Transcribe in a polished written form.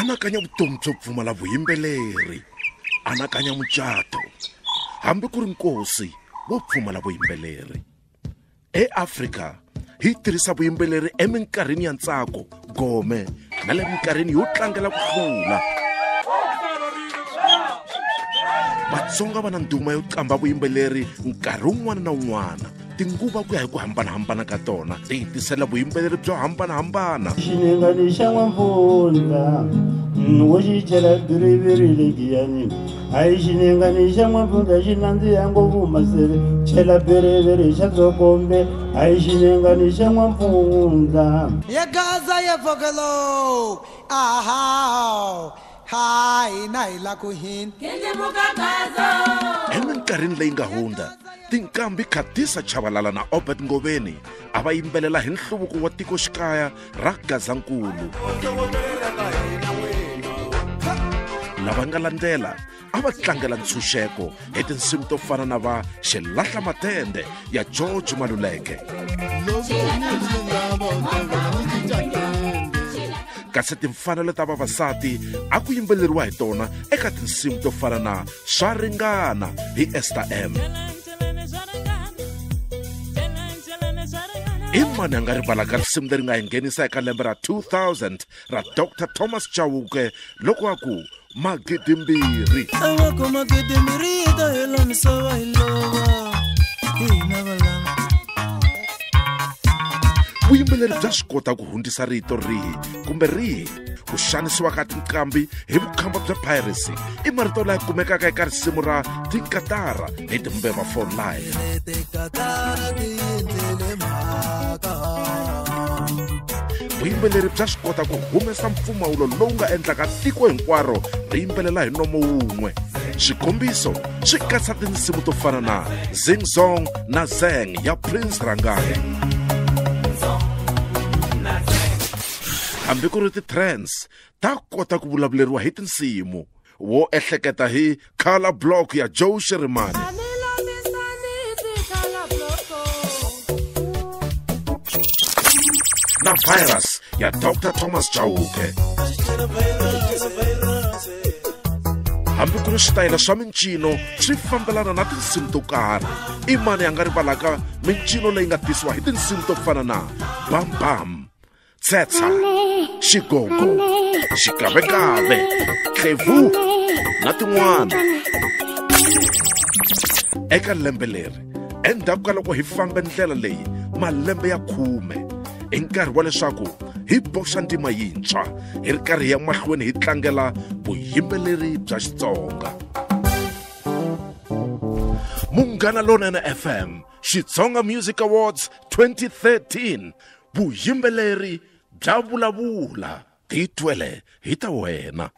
anakanya vutomi byo pfumala vuyimbeleri, anakanya mucato hambi ku ri nkosi wo pfumala vuyimbeleri. eAfrika hi tirhisa vuyimbeleri eminkarhini ya ntsako, gome na le minkarhini yo tlangela ku hlula. Vatsonga va na nduma yo qamba vuyimbeleri nkarhi wun'wana na wun'wana, tinguva ku ya hi ku hambanahambana ka tona ti tisela vuyimbeleri byo hambanahambana. Xinengani xa n'wampfundla wo xi chela biriviri legiyani, hayi xinengani xa n'wampfundla xi nandziha ngopfu maseve, chela biriviri xa dzokombe, hayi xinengani xa n'wampfundla ya gaza ya vogelo aha hai na ila ku hin eminkarhini leyi nga hundza, tinkambi Khatisa Chabalala na Obed Ngobeni a va yimbelela hi nhluvuko wa tikoxikaya ra Gazankulu. Lava nga landzela a va tlangela ntshunxeko hi tinsimu to fana na va Xilahla Matende ya George Maluleke. Kasi timfanelo ta vavasati a ku yimbeleriwa hi tona eka tinsimu to fana na Swa Ringana hi Esther M. I mani a nga rivalaka risimu leri nga hi nghenisa eka lembe ra 2000 ra Dr. Thomas Chauke loko a ku Magidimbirhi. Vuyimbeleri bya swi kota ku hundzisa rito rihi kumbe rihi. Ku xanisiwa ka tinkambi hi vukhamba bya piracy i marito laya kumekaka eka risimu ra Tinkatara hi Timbeva for Life. Vuyimbeleri bya swi kota ku humesa mpfumawulo lowu nga endlaka tiko hinkwaro ri yimbelela hi nomo wun'we. Xikombiso swi katsa tinsimu to fana na Zing Zong na Zeng ya Prince Rangane. Hambi ku ri ti-trends ta kota ku vulavuleriwa hi tinsimu, wo ehleketa hi Color Block ya Joe Shirimani, na Virus ya Dr. Thomas Chauke. Hambi ku ri switayela swa mincino swi fambelana na tinsimu to karhi, i mani a nga rivalaka mincino leyi nga tisiwa hi tinsimu to fana na Bam Bam, Tsetsa, Xigogo, Xikavekave, Tlevu na tin'wana. Eka lembe leri endzhaku ka loko hi fambe ndlela leyi malembe ya 10, i nkarhi wa leswaku hi boxa ntima yintshwa hi ri karhi ya mahlweni hi tlangela vuyimbeleri bya Xitsonga. Munghana Lonene FM Xitsonga Music Awards 2013, vuyimbeleri bya vulavula, ti twele hi ta wena.